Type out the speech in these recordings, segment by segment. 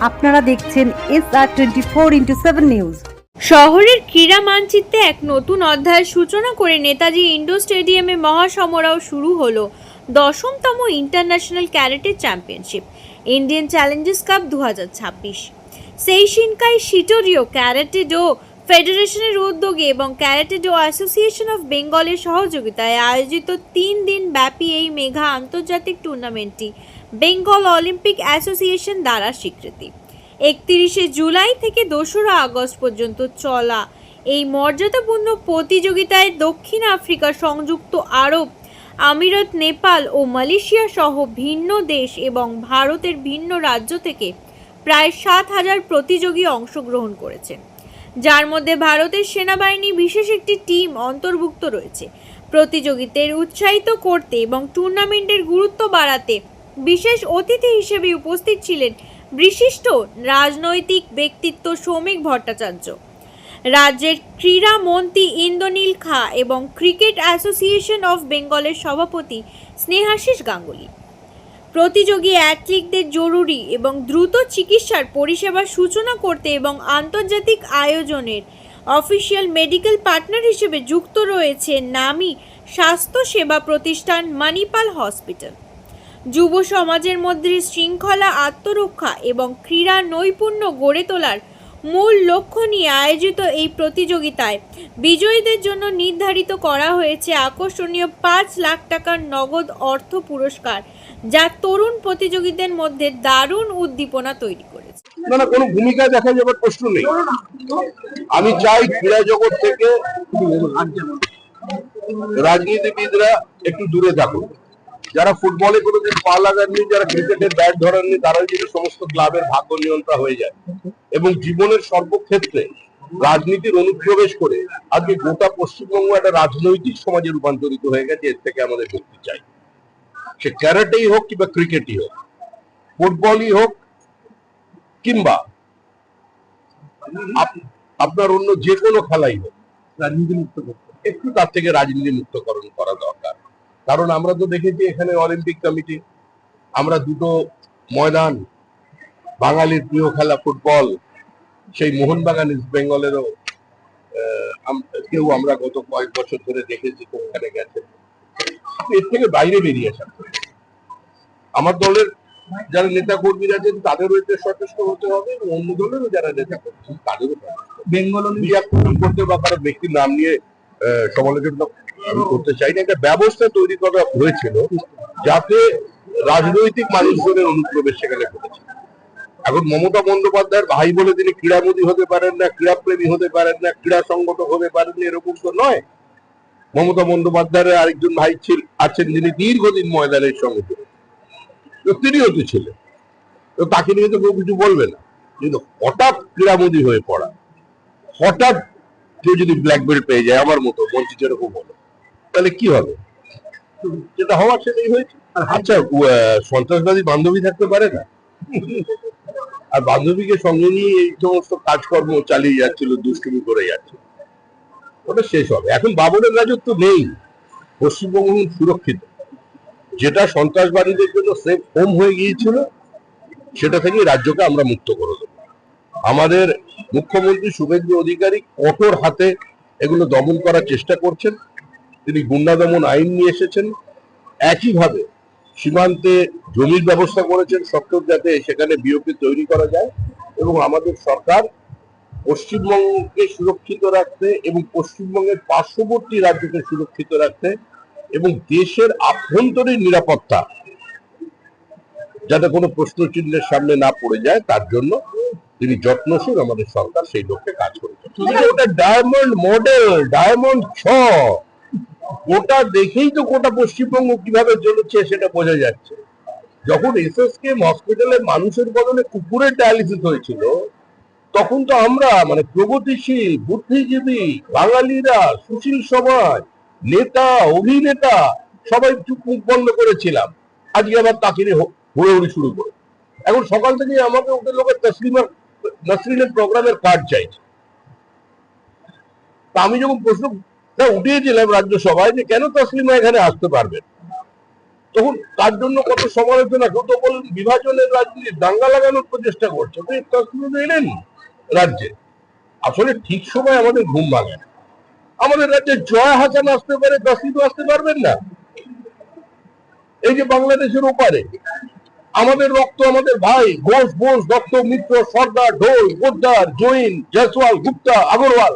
আপনারা দেখছেন SR24x7 news. শহরের ক্রীড়া মানচিত্রে এক নতুন অধ্যায়ের সূচনা করে নেতাজি ইন্ডোর স্টেডিয়ামে মহাসমরাও শুরু হলো 10তম international karate championship Indian challengers cup 2026। Seishinkai Shitoryu karate do ফেডারেশনের উদ্যোগে এবং ক্যারাটে ডো অ্যাসোসিয়েশন অফ বেঙ্গলের সহযোগিতায় আয়োজিত 3 দিন ব্যাপী এই মেগা আন্তর্জাতিক টুর্নামেন্টটি বেঙ্গল অলিম্পিক অ্যাসোসিয়েশন দ্বারা স্বীকৃতি। 31শে জুলাই থেকে 2রা আগস্ট পর্যন্ত চলা এই মর্যাদাপূর্ণ প্রতিযোগিতায় দক্ষিণ আফ্রিকা, সংযুক্ত আরব আমিরাত, নেপাল ও মালয়েশিয়া সহ ভিন্ন দেশ এবং ভারতের ভিন্ন রাজ্য থেকে প্রায় 7,000 প্রতিযোগী অংশগ্রহণ করেছেন, যার মধ্যে ভারতের সেনাবাহিনী বিশেষ একটি টিম অন্তর্ভুক্ত রয়েছে। প্রতিযোগিতায় উৎসাহিত করতে এবং টুর্নামেন্টের গুরুত্ব বাড়াতে বিশেষ অতিথি হিসেবে উপস্থিত ছিলেন বিশিষ্ট রাজনৈতিক ব্যক্তিত্ব শ্রমিক ভট্টাচার্য, রাজ্যের ক্রীড়া মন্ত্রী ইন্দ্রনীল খা এবং ক্রিকেট অ্যাসোসিয়েশন অফ বেঙ্গলের সভাপতি স্নেহাশিস গাঙ্গুলি। প্রতিযোগী অ্যাথলিটদের জরুরি এবং দ্রুত চিকিৎসার পরিষেবার সূচনা করতে এবং আন্তর্জাতিক আয়োজনের অফিসিয়াল মেডিকেল পার্টনার হিসেবে যুক্ত রয়েছে নামী স্বাস্থ্য সেবা প্রতিষ্ঠান মণিপাল হসপিটাল। যুব সমাজের মধ্যে শৃঙ্খলা, আত্মরক্ষা এবং ক্রীড়া নৈপুণ্য গড়ে তোলার মূল লক্ষ্য নিয়ে আয়োজিত এই প্রতিযোগিতায় বিজয়ীদের জন্য নির্ধারিত করা হয়েছে আকর্ষণীয় 5 লাখ টাকার নগদ অর্থ পুরস্কার, যা তরুণ প্রতিযোগীদের মধ্যে দারুণ উদ্দীপনা তৈরি করেছে। না, কোনো ভূমিকা দেখা যাবার প্রশ্ন নেই। আমি চাই ক্রীড়া জগৎ থেকে রাজনীতিবিদরা একটু দূরে থাকুন। যারা ফুটবলে কোনোদিন পা লাগাননি, যারা ক্রিকেটের ব্যাট ধরেননি, তারাই যদি সমস্ত ক্লাবের ভাগ্য নিয়ন্ত্রণ হয়ে যায় এবং জীবনের সর্বক্ষেত্রে রাজনীতির অনুপ্রবেশ করে আজকে গোটা পশ্চিমবঙ্গ একটা রাজনৈতিক সমাজে রূপান্তরিত হয়ে গেছে। এর থেকে আমাদের মুক্তি চাই। সে ক্যারাটেই হোক কিংবা ক্রিকেটই হোক, ফুটবলই হোক কিংবা আপনার অন্য যে কোনো খেলাই হোক, রাজনীতি মুক্ত করতে একটু তার থেকে রাজনীতি মুক্তকরণ করা দরকার। কারণ আমরা তো দেখেছি এখানে অলিম্পিক কমিটি, আমরা দুটো ময়দান, বাঙালির প্রিয় খেলা ফুটবল, সেই মোহনবাগান ইস্ট বেঙ্গলেরও কেউ আমরা গত কয়েক বছর ধরে দেখেছি কোনখানে গেছে। এর থেকে বাইরে বেরিয়ে আসা, আমার দলের যারা নেতা কর্মীরা আছেন তাদেরও এতে সচেষ্ট হতে হবে এবং অন্য দলেরও যারা নেতা কর্মী তাদেরও বেঙ্গল করতে বা কারো ব্যক্তির নাম নিয়ে সমালোচনা আমি করতে চাই না। একটা ব্যবস্থা তৈরি করা হয়েছিল যাতে রাজনৈতিক মানুষজনের অনুপ্রবেশ সেখানে ঘটেছে। এখন মমতা বন্দ্যোপাধ্যায়ের ভাই বলে তিনি ক্রীড়ামোদী হতে পারেন না, ক্রীড়াপ্রেমী হতে পারেন না, ক্রীড়া সংগঠক হতে পারেন না, এরকম তো নয়। মমতা বন্দ্যোপাধ্যায়ের আরেকজন ভাই আছেন যিনি দীর্ঘদিন ময়দানের সঙ্গে তিনি হতে ছিলেন, তো তাকে নিয়ে তো কেউ কিছু বলবে না। কিন্তু হঠাৎ ক্রীড়ামোদী হয়ে পড়া, হঠাৎ কেউ যদি ব্ল্যাক বেল্ট পেয়ে যায় আমার মতো মঞ্চে যেরকম হলো, তাহলে কি হবে? যেটা হওয়ার সেটাই হয়েছে। আচ্ছা, সন্ত্রাসবাদী বান্ধবী থাকতে পারে না? আর বান্ধবীকে সঙ্গে নিয়ে এই সমস্ত কাজকর্ম চালিয়ে যাচ্ছিল, দুষ্টুমি করে যাচ্ছে, ওটা শেষ হবে। এখন বাবরের রাজত্ব নেই, পশ্চিমবঙ্গ সুরক্ষিত। যেটা সন্ত্রাসবাদীদের জন্য সেফ হোম হয়ে গিয়েছিল সেটা থেকে রাজ্যকে আমরা মুক্ত করে দেবো। আমাদের মুখ্যমন্ত্রী শুভেন্দু অধিকারী কঠোর হাতে এগুলো দমন করার চেষ্টা করছেন। তিনি গুন্ডা দমন আইন নিয়ে এসেছেন। একইভাবে সীমান্তে জমির ব্যবস্থা করেছেন সত্তর, যাতে সেখানে বিওপি তৈরি করা যায়। এবং আমাদের সরকার পশ্চিমবঙ্গকে সুরক্ষিত রাখতে এবং পশ্চিমবঙ্গের পার্শ্ববর্তী রাজ্যকে সুরক্ষিত রাখতে এবং দেশের আভ্যন্তরীণ নিরাপত্তা যাতে কোনো প্রশ্ন চিহ্নের সামনে না পড়ে যায় তার জন্য তিনি যত্নশীল। আমাদের সরকার সেই লক্ষ্যে কাজ করেছে। ওটা ডায়মন্ড মডেল, ডায়মন্ড 6, ওটা দেখেই তো গোটা পশ্চিমবঙ্গ কিভাবে চলেছে সেটা বোঝা যাচ্ছে। যখন SSKM হসপিটালে মানুষের বদলে কুকুরের ডায়ালিসিস হয়েছিল, তখন তো আমরা মানে প্রগতিশীল, বুদ্ধিজীবী বাঙালিরা, সুশীল সমাজ, নেতা, অভিনেতা সবাই চুপ মুখ বন্ধ করেছিলাম। আজকে আবার তাকে নিয়ে হুড়োহুড়ি শুরু করে। এখন সকাল থেকে আমাকে ওদের লোকের নাসরিনের প্রোগ্রামের কার্ড চাইছে। তা আমি যখন প্রশ্ন উঠিয়েছিলাম রাজ্যসভায় যে কেন তসলিমা এখানে আসতে পারবেন, তখন তার জন্য কত সমালোচনা, কেউ তো বলেন বিভাজনের রাজনীতি, দাঙ্গা লাগানোর প্রচেষ্টা করছে। তো এই কাশ্মীর এলেন রাজ্যে, আসলে ঠিক সময় আমাদের ঘুম ভাঙে না। আমাদের রাজ্যে জয় হাসান আসতে পারে, কাশ্মীরও আসতে পারবেন না। এই যে বাংলাদেশের ওপারে আমাদের রক্ত, আমাদের ভাই ঘোষ, বোস, দত্ত, মিত্র, সর্দার, ঢোল, পোদ্দার, জৈন, জয়সওয়াল, গুপ্তা, আগরওয়াল,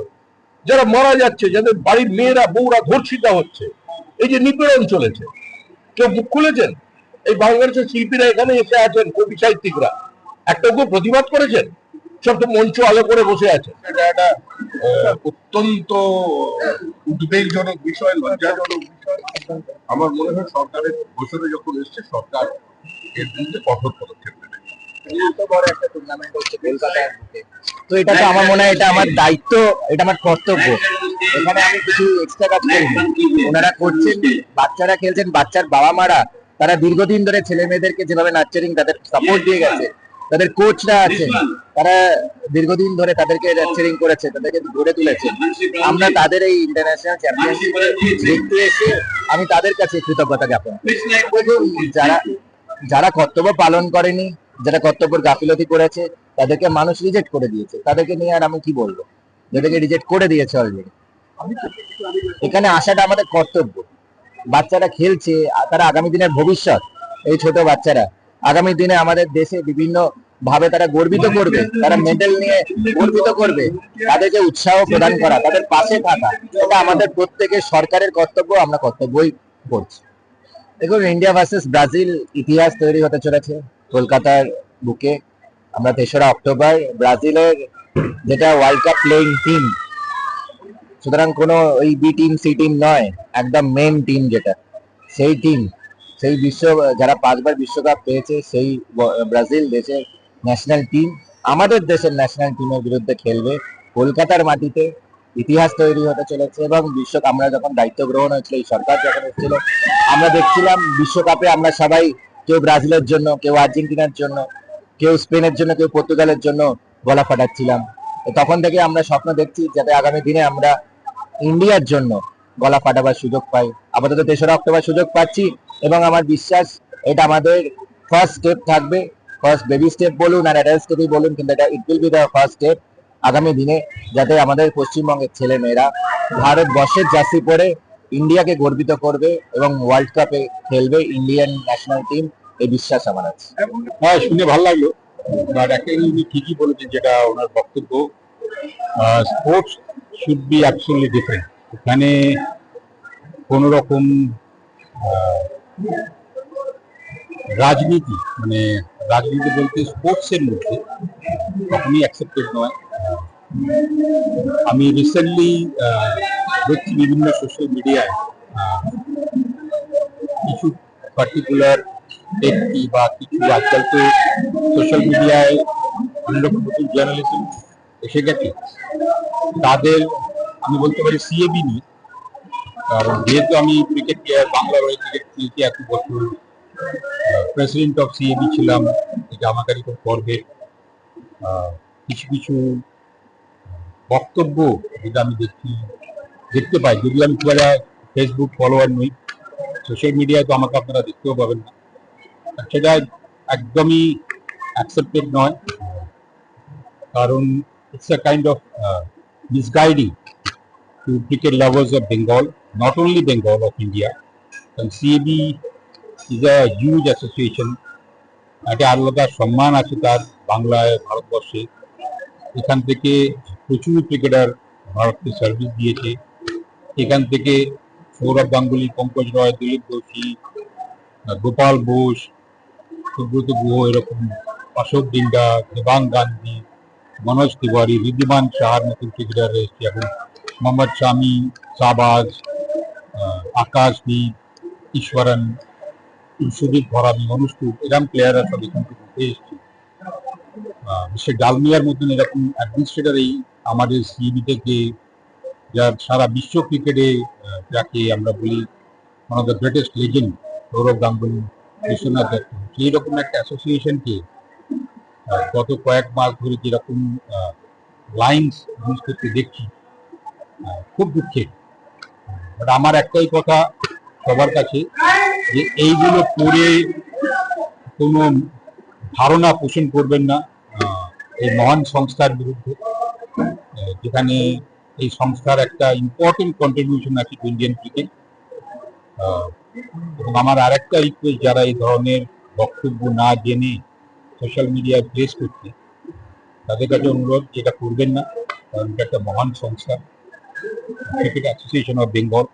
যারা মারা যাচ্ছে, যাদের বাড়ির মেয়েরা বউরা ধর্ষিতা হচ্ছে, এই যে নিপীড়ন চলেছে, কেউ মুখ খুলেছেন? এই বাংলাদেশের শিল্পীরা এখানে এসে আছেন, কবি সাহিত্যিকরা, একটা কেউ প্রতিবাদ করেছেন? সব তো মঞ্চ আলো করে বসে আছে। এটা একটা অত্যন্ত উদ্বেগজনক বিষয়, লজ্জাজনক বিষয়। আমার মনে হয় সরকারের ঘোষণা যখন এসছে, সরকার এর বিরুদ্ধে কঠোর পদক্ষেপ নেবে। এত বড় একটা টুর্নামেন্ট হচ্ছে কলকাতার বুকে, তো এটা তো আমার মনে হয় এটা আমার দায়িত্ব, এটা আমার কর্তব্য। এখানে আমি কিছু এক্সট্রা কাজ করিনি, ওনারা করছেন, বাচ্চারা খেলছেন, বাচ্চার বাবা মারা তারা দীর্ঘদিন ধরে ছেলে মেয়েদেরকে যেভাবে নার্চারিং তাদের সাপোর্ট দিয়ে গেছে, তাদের কোচরা আছেন, তারা দীর্ঘদিন ধরে তাদেরকে নার্চারিং করেছে, তাদেরকে গড়ে তুলেছে। আমরা তাদের এই ইন্টারন্যাশনাল চ্যাম্পিয়নশিপ দেখতে এসে আমি তাদের কাছে কৃতজ্ঞতা জ্ঞাপন করি। যারা যারা কর্তব্য পালন করেনি, যারা কর্তব্যের গাফিলতি করেছে, তাদেরকে মানুষ রিজেক্ট করে দিয়েছে। তাদেরকে নিয়ে আর আমি কি বলবো, যাদেরকে রিজেক্ট করে দিয়েছে অলরেডি। এখানে আসাটা আমাদের কর্তব্য। বাচ্চারা খেলছে, তারা আগামী দিনের ভবিষ্যৎ। এই ছোট বাচ্চারা আগামী দিনে আমাদের দেশে বিভিন্ন ভাবে তারা গর্বিত করবে, তারা মেডেল নিয়ে গর্বিত করবে। তাদেরকে উৎসাহ প্রদান করা, তাদের পাশে থাকা, এটা আমাদের প্রত্যেকের সরকারের কর্তব্য, আমরা কর্তব্যই করছি। দেখুন, ইন্ডিয়া ভার্সেস ব্রাজিল ইতিহাস তৈরি হতে চলেছে কলকাতার বুকে। আমরা 3রা অক্টোবর, ব্রাজিলের যেটা ওয়ার্ল্ড কাপ প্লেইং টিম, সুতরাং কোনো ওই বি টিম সি টিম নয়, একদম মেন টিম যেটা, সেই টিম, সেই যারা 5বার বিশ্বকাপ পেয়েছে, সেই ব্রাজিল দেশের ন্যাশনাল টিম আমাদের দেশের ন্যাশনাল টিমের বিরুদ্ধে খেলবে কলকাতার মাটিতে। ইতিহাস তৈরি হতে চলেছে। এবং আমরা যখন দায়িত্ব গ্রহণ হয়েছিল, এই সরকার যখন এসেছিল, আমরা দেখছিলাম বিশ্বকাপে আমরা সবাই, কেউ ব্রাজিলের জন্য, কেউ আর্জেন্টিনার জন্য, কেউ স্পেনের জন্য, কেউ পর্তুগালের জন্য গলা ফাটাচ্ছিলাম। তখন থেকে আমরা স্বপ্ন দেখছি যাতে আগামী দিনে আমরা ইন্ডিয়ার জন্য গলা ফাটাবার সুযোগ পাই। আপাতত 3রা অক্টোবর সুযোগ পাচ্ছি, এবং আমার বিশ্বাস এটা আমাদের ফার্স্ট স্টেপ থাকবে। ফার্স্ট বেবি স্টেপ বলুন আর অ্যাডাল্ট স্টেপই বলুন, কিন্তু এটা it will be the first step আগামী দিনে, যাতে আমাদের পশ্চিমবঙ্গের ছেলে মেয়েরা ভারতবর্ষের জার্সি পরে ইন্ডিয়াকে গর্বিত করবে এবং ওয়ার্ল্ড কাপে খেলবে ইন্ডিয়ান ন্যাশনাল টিম, এই বিশ্বাস আমার আছে। হ্যাঁ, শুনে ভালো লাগলো। বাট অ্যাকচুয়ালি উনি ঠিকই বলেছেন, যেটা ওনার বক্তব্য, sports should be absolutely different. এখানে কোনো রকম রাজনীতি, মানে রাজনীতি বলতে স্পোর্টসের মধ্যে কখনই অ্যাকসেপ্টেড নয়। আমি রিসেন্টলি দেখছি বিভিন্ন সোশ্যাল মিডিয়ায় কিছু পার্টিকুলার ব্যক্তি বা কিছু, আজকাল তো সোশ্যাল মিডিয়ায় বিভিন্ন নতুন জার্নালিজম এসে গেছে, তাদের আমি বলতে পারি সিএবি নিয়ে। কারণ যেহেতু আমি ক্রিকেট প্লেয়ার, বাংলার হয়ে ক্রিকেট খেলতে এত বছর প্রেসিডেন্ট অফ সিএবি ছিলাম, এটা আমার কাছে খুব গর্বের। কিছু কিছু বক্তব্য যেটা আমি দেখতে পাই, যদি আমি খুব একটা ফেসবুক ফলোয়ার নই, সোশ্যাল মিডিয়ায় তো আমাকে আপনারা দেখতেও পাবেন না, সেটা একদমই অ্যাকসেপ্টেড নয়। কারণ it's a kind of misguiding to cricket lovers of Bengal, not only Bengal, of India. কারণ CAB is a huge association, একটা আলাদা সম্মান আছে তার বাংলায়, ভারতবর্ষে। এখান থেকে প্রচুর ক্রিকেটার ভারতকে সার্ভিস দিয়েছে। এখান থেকে সৌরভ গাঙ্গুলি, পঙ্কজ রয়, দিলীপ যোশী, গোপাল বোস, সুব্রত গুহ, এরকম অশোক ডিন্ডা, দেবাং গান্ধী, মনোজ তিওয়ারি, ঋদ্ধিমান শাহর মতন ক্রিকেটার এসছে এখন, মোহাম্মদ শামি, শাহবাজ, আকাশদীপ, ঈশ্বরন, সুদীপ ভরামি, অনুষ্ঠুপ, এরকম প্লেয়াররা সব এখান থেকে উঠে এসছে। মিস্টার ডালমিয়ার মতন এরকম অ্যাডমিনিস্ট্রেটর এই আমাদের সিএবি থেকে, যার সারা বিশ্ব ক্রিকেটে যাকে আমরা বলি one of the greatest legend, Sourav Ganguly, Biswanath Dutta, সেই রকম একটা অ্যাসোসিয়েশনকে গত কয়েক মাস ধরে যেরকম লাইন্স ইউজ করতে দেখছি, খুব দুঃখের। বাট আমার একটাই কথা সবার কাছে, যে এইগুলো করে কোনো ধারণা পোষণ করবেন না এই মহান সংস্থার বিরুদ্ধে, যেখানে এই সংস্থার একটা ইম্পর্টেন্ট কন্ট্রিবিউশন আছে টু ইন্ডিয়ান ক্রিকেট। এবং আমার আরেকটা রিকোয়েস্ট, যারা এই ধরনের বক্তব্য না জেনে সোশ্যাল মিডিয়ায় প্লেস করছে তাদের কাছে অনুরোধ, যেটা করবেন না, কারণ এটা একটা মহান সংস্থা, ক্রিকেট অ্যাসোসিয়েশন অফ বেঙ্গল।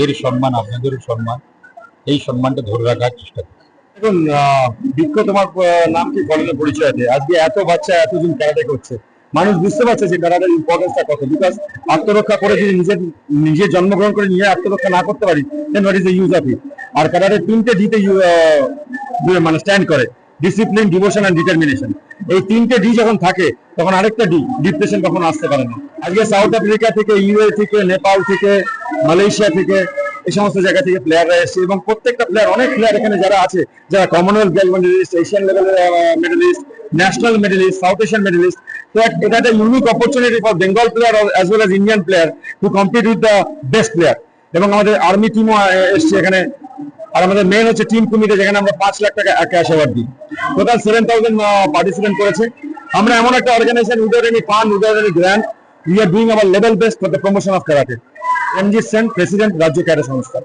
এর সম্মান আপনাদেরও সম্মান, এই সম্মানটা ধরে রাখার চেষ্টা করুন। দেখুন, বৃক্ষ তোমার নাম কি কলেজে পরিচয় আছে। আজকে এত বাচ্চা এতজন ক্যারাটে করছে, মানুষ বুঝতে পারছে যে ক্যারাটের ইম্পর্টেন্সটা কত। বিকজ আত্মরক্ষা করে যদি নিজে জন্মগ্রহণ করে নিজে আত্মরক্ষা না করতে পারি, then what is the use of it. আর ক্যারাটের 3টে ডিতে মানে স্ট্যান্ড করে, ডিসিপ্লিন, ডিভোশন এন্ড ডিটারমিনেশন। এই 3টে ডি যখন থাকে তখন আরেকটা ডি, ডিপ্রেশন, কখনো আসতে পারে না। আজকে সাউথ আফ্রিকা থেকে, ইউএ থেকে, নেপাল থেকে, মালয়েশিয়া থেকে, এই সমস্ত জায়গা থেকে প্লেয়াররা এসেছে এবং প্রত্যেকটা প্লেয়ার, অনেক প্লেয়ার এখানে যারা আছে, যারা কমনওয়েলথ মেডেলিস্ট, এশিয়ান লেভেলের medalist, national medalist, south Asian medalist. তো এটা একটা unique opportunity for Bengal player as well as Indian player to compete with the best player. এবং আমাদের আর্মি টিমও এসছে এখানে। আর আমাদের মেন হচ্ছে টিম কমিটি, যেখানে আমরা 5 লাখ টাকা ক্যাশ অ্যাওয়ার্ড দিই। টোটাল 7000 পার্টিসিপেন্ট করেছে। আমরা এমন একটা organisation, without any fund, without any grant, we are doing our level best for the promotion of karate. Ranjit Sen, president, রাজ্য ক্যারাটে সংস্থা।